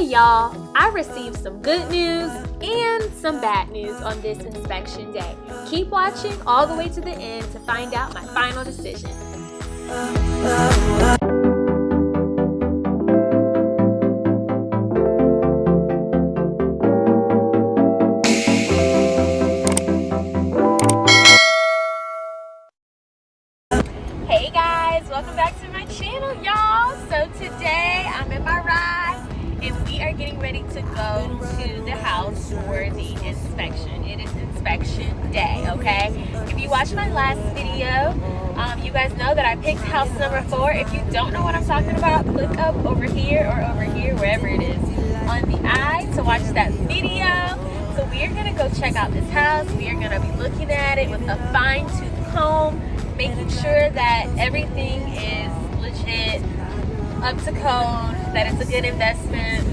Hey y'all, I received some good news and some bad news on this inspection day. Keep watching all the way to the end to find out my final decision. Hey guys, welcome back to my channel, y'all. So today I'm in my ride and we are getting ready to go to the house for the inspection. It is inspection day, okay? If you watched my last video, you guys know that I picked house number 4. If you don't know what I'm talking about, click up over here or over here, wherever it is on the eye to watch that video. So we are gonna go check out this house. We are gonna be looking at it with a fine-tooth comb, making sure that everything is legit, up to code, that it's a good investment,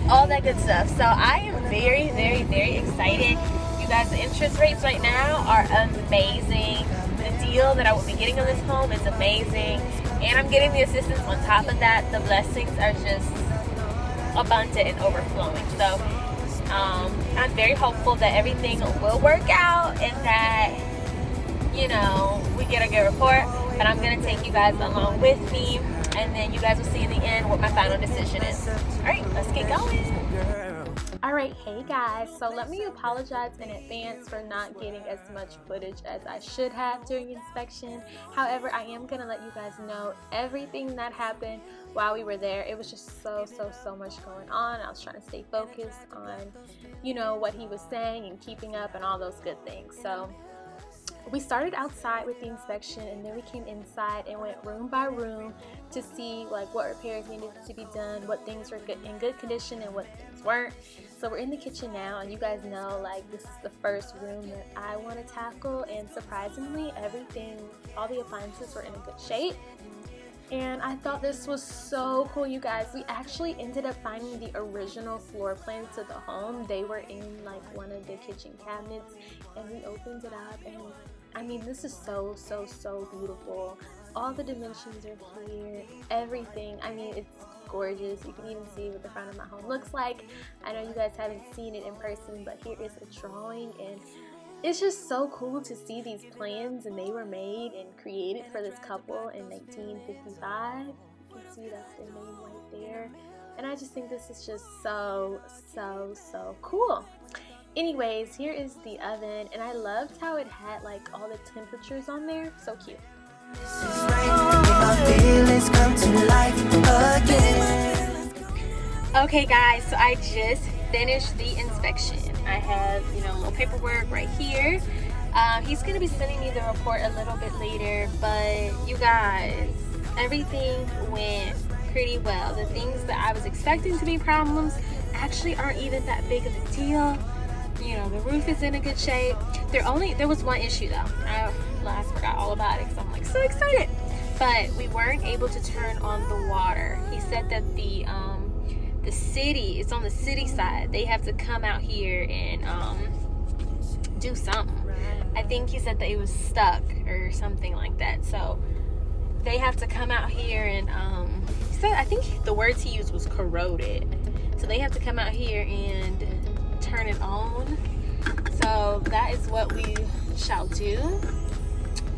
all that good stuff. So I am very, very, very excited. You guys, the interest rates right now are amazing. The deal that I will be getting on this home is amazing. And I'm getting the assistance on top of that. The blessings are just abundant and overflowing. So I'm very hopeful that everything will work out and that, you know, we get a good report. But I'm gonna take you guys along with me, and then you guys will see in the end what my final decision is. All right, let's get going. All right, hey guys, so let me apologize in advance for not getting as much footage as I should have during inspection. However, I am gonna let you guys know everything that happened while we were there. It was just so much going on. I was trying to stay focused on, you know, what he was saying and keeping up and all those good things. So we started outside with the inspection, and then we came inside and went room by room to see like what repairs needed to be done, what things were in good condition and what things weren't. So we're in the kitchen now, and you guys know like this is the first room that I want to tackle, and surprisingly everything, all the appliances were in a good shape. And I thought this was so cool, you guys. We actually ended up finding the original floor plans to the home. They were in like one of the kitchen cabinets, and we opened it up, and I mean, this is so beautiful. All the dimensions are here, everything. I mean, it's gorgeous. You can even see what the front of my home looks like. I know you guys haven't seen it in person, but here is a drawing, and it's just so cool to see these plans, and they were made and created for this couple in 1955. You can see that's their name right there. And I just think this is just so cool. Anyways, here is the oven, and I loved how it had like all the temperatures on there. So cute. Okay guys, so I just finished the inspection. I have, you know, a little paperwork right here. He's gonna be sending me the report a little bit later, but you guys, everything went pretty well. The things that I was expecting to be problems actually aren't even that big of a deal. You know, the roof is in a good shape. There was one issue though. I forgot all about it because I'm like so excited. But we weren't able to turn on the water. He said that the city, it's on the city side. They have to come out here and do something. I think he said that it was stuck or something like that. So they have to come out here and he said, I think the words he used was corroded. So they have to come out here and turn it on. So that is what we shall do.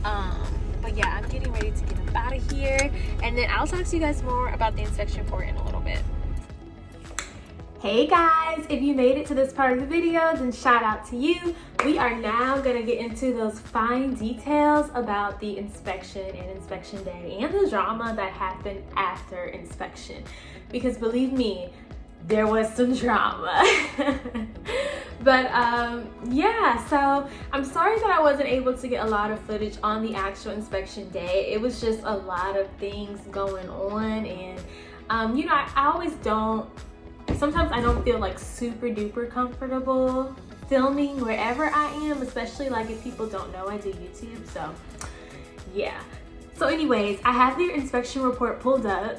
But yeah, I'm getting ready to get up out of here, and then I'll talk to you guys more about the inspection report in a little bit. Hey guys, if you made it to this part of the video, then shout out to you. We are now gonna get into those fine details about the inspection and inspection day and the drama that happened after inspection, because believe me, there was some drama. But yeah, so I'm sorry that I wasn't able to get a lot of footage on the actual inspection day. It was just a lot of things going on, and you know, I always don't, sometimes I don't feel like super duper comfortable filming wherever I am, especially like if people don't know I do YouTube. So yeah, so anyways, I have the inspection report pulled up.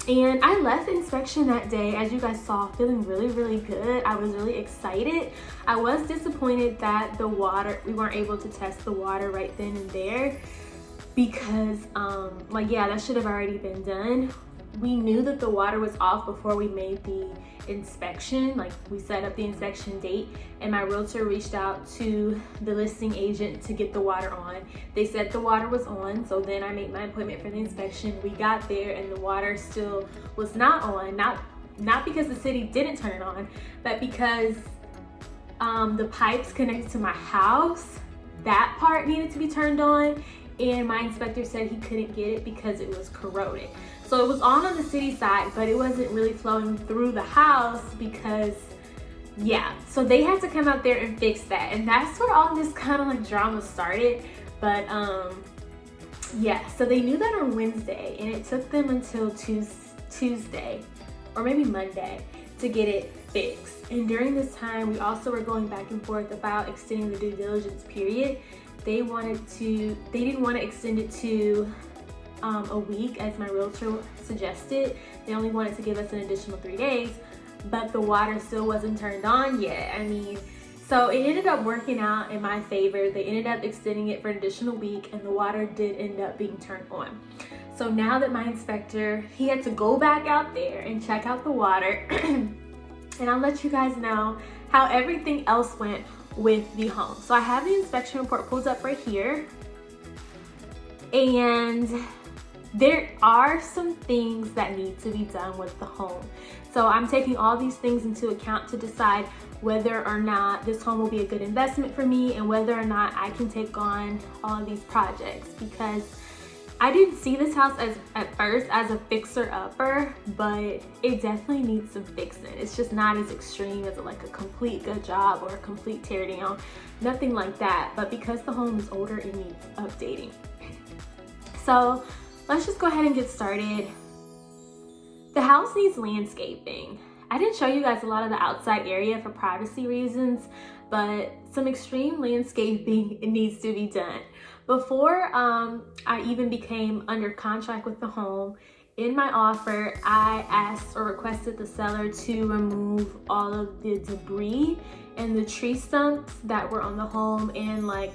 And I left inspection that day, as you guys saw, feeling really good. I was really excited. I was disappointed that the water, we weren't able to test the water right then and there, because like, yeah, that should have already been done. we knew that the water was off before we made the inspection. Like, we set up the inspection date, and my realtor reached out to the listing agent to get the water on. They said the water was on, so then I made my appointment for the inspection. We got there and the water still was not on, not because the city didn't turn it on, but because the pipes connected to my house, that part needed to be turned on, and my inspector said he couldn't get it because it was corroded. So it was on the city side, but it wasn't really flowing through the house because, yeah. So they had to come out there and fix that, and that's where all this kind of like drama started. But yeah, so they knew that on Wednesday, and it took them until Tuesday or maybe Monday to get it fixed. And during this time, we also were going back and forth about extending the due diligence period. They didn't want to extend it to a week as my realtor suggested. They only wanted to give us an additional 3 days, but the water still wasn't turned on yet. I mean, so it ended up working out in my favor. They ended up extending it for an additional week, and the water did end up being turned on. So now that my inspector, he had to go back out there and check out the water, and I'll let you guys know how everything else went with the home. So I have the inspection report pulled up right here, and there are some things that need to be done with the home. So I'm taking all these things into account to decide whether or not this home will be a good investment for me and whether or not I can take on all of these projects, because I didn't see this house at first as a fixer-upper, but it definitely needs some fixing. It's just not as extreme as like a complete good job or a complete tear down, nothing like that. But because the home is older, it needs updating. So let's just go ahead and get started. The house needs landscaping. I didn't show you guys a lot of the outside area for privacy reasons, but some extreme landscaping needs to be done. Before I even became under contract with the home, in my offer, I asked or requested the seller to remove all of the debris and the tree stumps that were on the home and like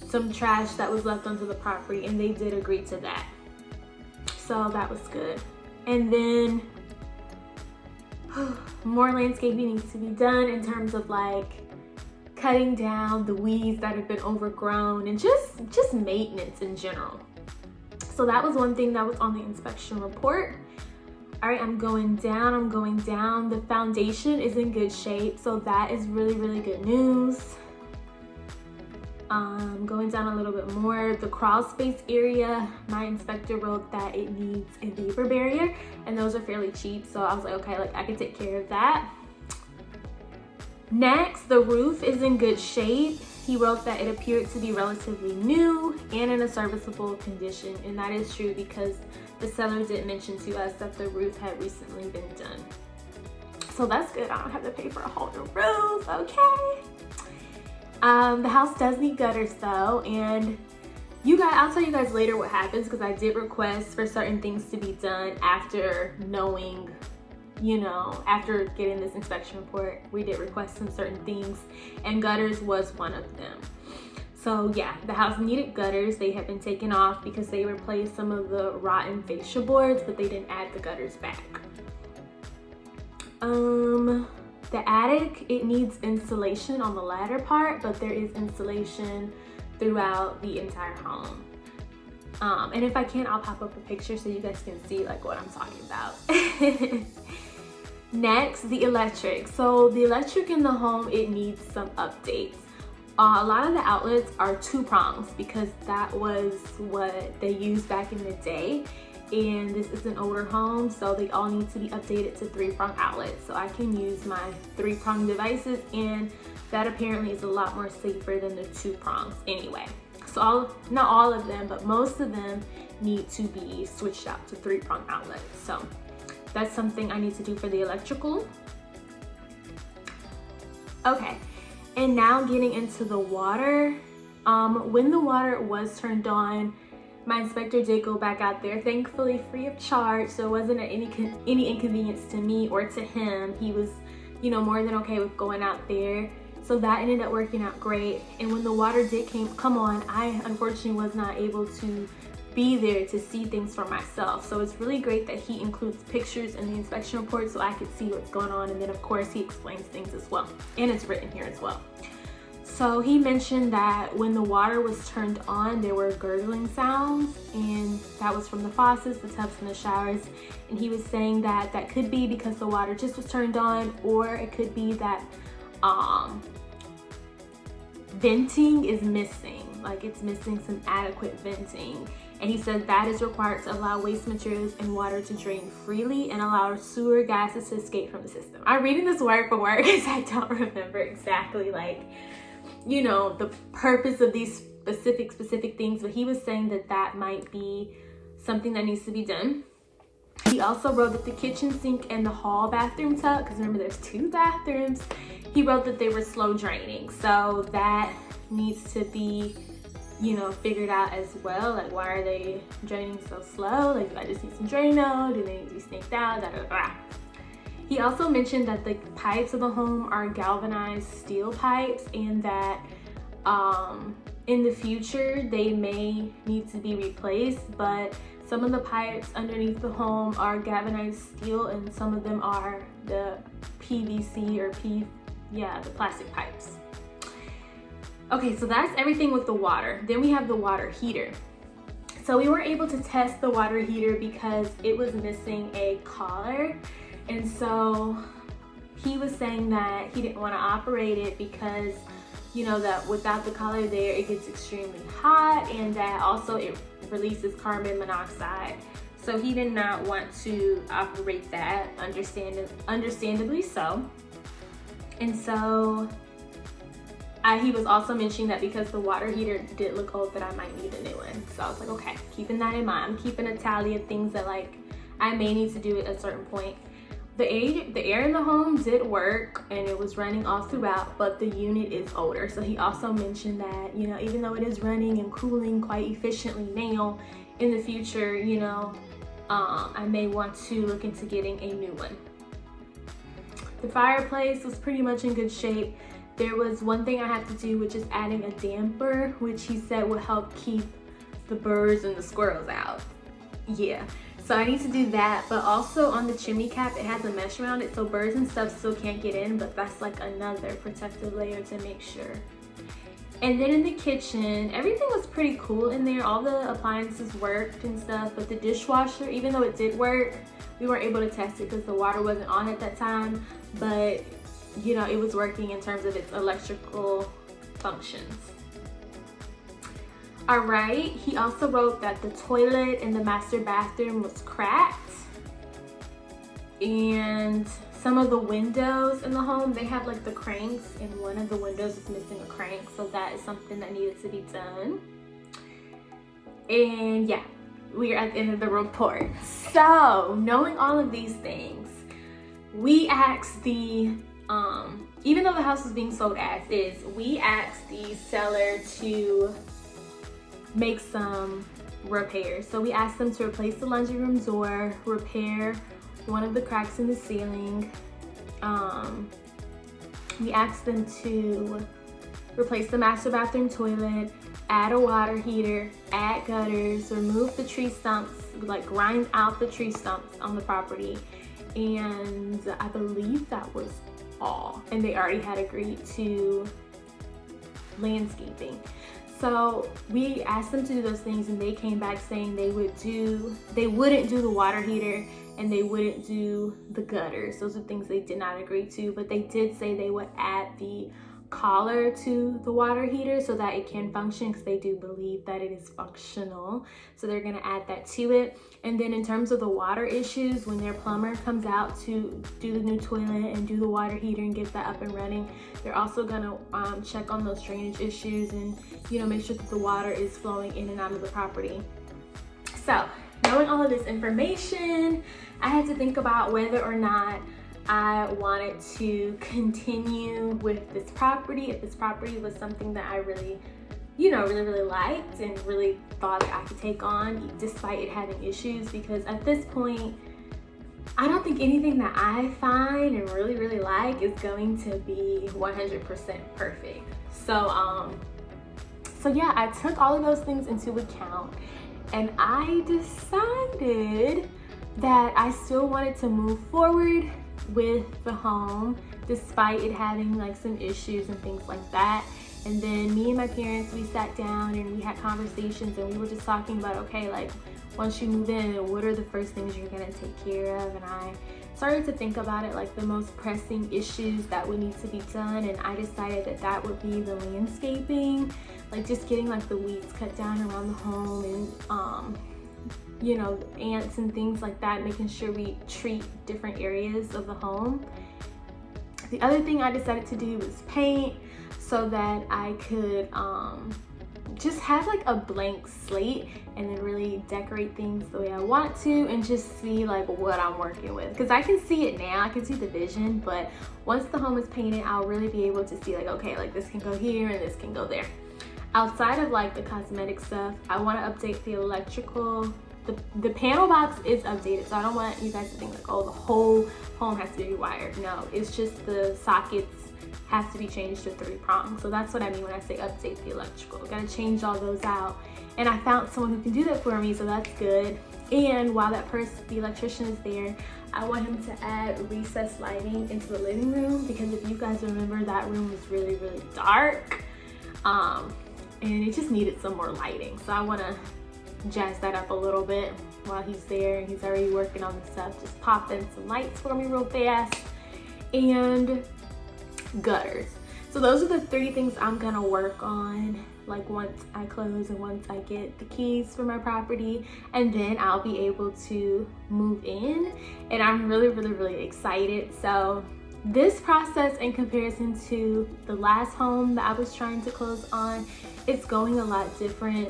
some trash that was left onto the property, and they did agree to that. So that was good. And then more landscaping needs to be done in terms of like cutting down the weeds that have been overgrown and just maintenance in general. So that was one thing that was on the inspection report. All right, I'm going down. The foundation is in good shape, so that is really, really good news. Going down a little bit more, the crawl space area, my inspector wrote that it needs a vapor barrier, and those are fairly cheap, so I was like, okay, like I can take care of that. Next, the roof is in good shape. He wrote that it appeared to be relatively new and in a serviceable condition, and that is true because the seller did mention to us that the roof had recently been done. So that's good. I don't have to pay for a whole new roof, okay? The house does need gutters though, and I'll tell you guys later what happens, because I did request for certain things to be done after knowing, after getting this inspection report. We did request some certain things, and gutters was one of them. So yeah, the house needed gutters. They had been taken off because they replaced some of the rotten fascia boards, but they didn't add the gutters back. The attic, it needs insulation on the ladder part, but there is insulation throughout the entire home. And if I can, I'll pop up a picture so you guys can see like what I'm talking about. Next, the electric. So the electric in the home, it needs some updates. A lot of the outlets are 2 prongs because that was what they used back in the day. And this is an older home, so they all need to be updated to 3-prong outlets. So I can use my 3-prong devices, and that apparently is a lot more safer than the 2 prongs anyway. So not all of them, but most of them need to be switched out to 3-prong outlets. So that's something I need to do for the electrical. Okay, and now getting into the water. When the water was turned on, my inspector did go back out there, thankfully free of charge, so it wasn't at any inconvenience to me or to him. He was, more than okay with going out there. So that ended up working out great. And when the water did come on, I unfortunately was not able to be there to see things for myself. So it's really great that he includes pictures in the inspection report so I could see what's going on. And then of course he explains things as well. And it's written here as well. So he mentioned that when the water was turned on, there were gurgling sounds, and that was from the faucets, the tubs, and the showers. And he was saying that that could be because the water just was turned on, or it could be that venting is missing, like it's missing some adequate venting. And he said that is required to allow waste materials and water to drain freely and allow sewer gases to escape from the system. I'm reading this word for word because I don't remember exactly, like, you know, the purpose of these specific things, but he was saying that that might be something that needs to be done. He also wrote that the kitchen sink and the hall bathroom tub, because remember there's 2 bathrooms, he wrote that they were slow draining. So that needs to be, you know, figured out as well. Like, why are they draining so slow? Like, do I just need some Drano? Do they need to be snaked out? Da, da, da. He also mentioned that the pipes of the home are galvanized steel pipes, and that in the future they may need to be replaced, but some of the pipes underneath the home are galvanized steel and some of them are the PVC or the plastic pipes. Okay, so that's everything with the water. Then we have the water heater. So we were able to test the water heater because it was missing a collar. And so he was saying that he didn't want to operate it because, you know, that without the collar there, it gets extremely hot, and that also it releases carbon monoxide. So he did not want to operate that, understandably so. And so he was also mentioning that because the water heater did look old, that I might need a new one. So I was like, okay, keeping that in mind. I'm keeping a tally of things that, like, I may need to do at a certain point. The air in the home did work and it was running all throughout, but the unit is older. So he also mentioned that, you know, even though it is running and cooling quite efficiently now, in the future, you know, I may want to look into getting a new one. The fireplace was pretty much in good shape. There was one thing I had to do, which is adding a damper, which he said would help keep the birds and the squirrels out. Yeah. So I need to do that, but also on the chimney cap, it has a mesh around it, so birds and stuff still can't get in, but that's like another protective layer to make sure. And then in the kitchen, everything was pretty cool in there. All the appliances worked and stuff, but the dishwasher, even though it did work, we weren't able to test it because the water wasn't on at that time, but you know, it was working in terms of its electrical functions. All right, he also wrote that the toilet in the master bathroom was cracked, and some of the windows in the home, they have like the cranks, and one of the windows is missing a crank, so that is something that needed to be done. And yeah, we are at the end of the report. So knowing all of these things, we asked the even though the house was being sold as is, we asked the seller to make some repairs. So we asked them to replace the laundry room door, repair one of the cracks in the ceiling. We asked them to replace the master bathroom toilet, add a water heater, add gutters, remove the tree stumps, like grind out the tree stumps on the property. And I believe that was all. And they already had agreed to landscaping. So we asked them to do those things, and they came back saying they wouldn't do the water heater and they wouldn't do the gutters. Those are things they did not agree to, but they did say they would add the collar to the water heater so that it can function, because they do believe that it is functional. So they're going to add that to it. And then in terms of the water issues, when their plumber comes out to do the new toilet and do the water heater and get that up and running, they're also going to check on those drainage issues and, you know, make sure that the water is flowing in and out of the property. So knowing all of this information, I had to think about whether or not I wanted to continue with this property, if this property was something that I really, you know, really liked and really thought that I could take on despite it having issues. Because at this point, I don't think anything that I find and really like is going to be 100% perfect. So yeah, I took all of those things into account, and I decided that I still wanted to move forward with the home despite it having like some issues and things like that. And then me and my parents, we sat down and we had conversations, and we were just talking about, okay, like once you move in, what are the first things you're gonna take care of? And I started to think about it, like the most pressing issues that would need to be done, and I decided that that would be the landscaping, like just getting like the weeds cut down around the home, and you know, ants and things like that, making sure we treat different areas of the home. The other thing I decided to do was paint, so that I could just have like a blank slate and then really decorate things the way I want to, and just see like what I'm working with, because I can see it now, I can see the vision, but once the home is painted, I'll really be able to see like, okay, like this can go here and this can go there. Outside of like the cosmetic stuff, I want to update the electrical. The panel box is updated, so I don't want you guys to think like, oh, the whole home has to be rewired. No, it's just the sockets have to be changed to 3-prong. So that's what I mean when I say update the electrical. Gotta change all those out, and I found someone who can do that for me, so that's good. And while that person, the electrician, is there, I want him to add recessed lighting into the living room, because if you guys remember, that room was really, really dark, and it just needed some more lighting. So I want to jazz that up a little bit while he's there, and he's already working on the stuff. Just pop in some lights for me real fast, and gutters. So those are the 3 things I'm gonna work on, like once I close and once I get the keys for my property, and then I'll be able to move in, and I'm really, really, really excited. So this process, in comparison to the last home that I was trying to close on, it's going a lot different.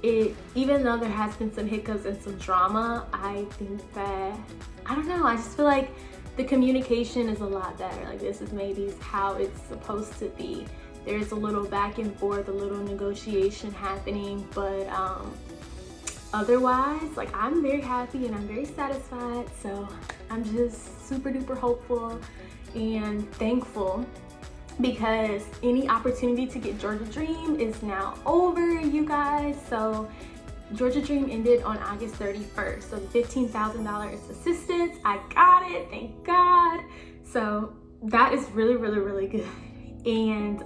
Even though there has been some hiccups and some drama, I think that, I don't know, I just feel like the communication is a lot better. Like, this is maybe how it's supposed to be. There's a little back and forth, a little negotiation happening, but otherwise, like, I'm very happy and I'm very satisfied. So I'm just super duper hopeful and thankful, because any opportunity to get Georgia Dream is now over, you guys. So Georgia Dream ended on August 31st. So the $15,000 assistance, I got it, thank God. So that is really, really, really good. And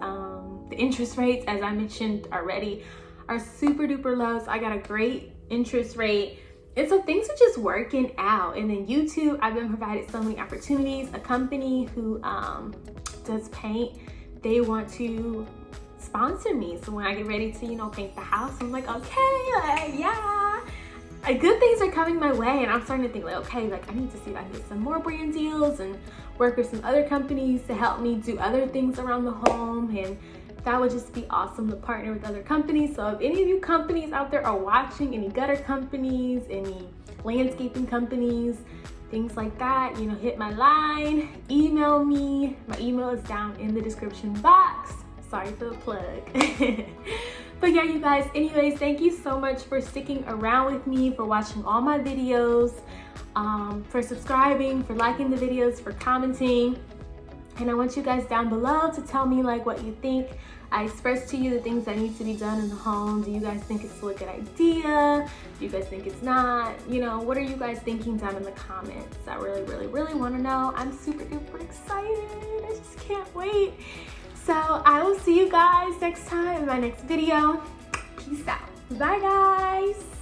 the interest rates, as I mentioned already, are super duper low. So I got a great interest rate. And so things are just working out. And then YouTube, I've been provided so many opportunities. A company who does paint, they want to sponsor me. So when I get ready to, you know, paint the house, I'm like, okay, like, yeah. Good things are coming my way, and I'm starting to think like, okay, like I need to see if I can get some more brand deals and work with some other companies to help me do other things around the home. And that would just be awesome to partner with other companies. So if any of you companies out there are watching, any gutter companies, any landscaping companies, things like that, you know, hit my line, email me. My email is down in the description box. Sorry for the plug. But yeah, you guys, anyways, thank you so much for sticking around with me, for watching all my videos, for subscribing, for liking the videos, for commenting. And I want you guys down below to tell me like what you think. I expressed to you the things that need to be done in the home. Do you guys think it's still a good idea? Do you guys think it's not? You know, what are you guys thinking down in the comments? I really, really, really want to know. I'm super duper excited. I just can't wait. So I will see you guys next time in my next video. Peace out. Bye guys.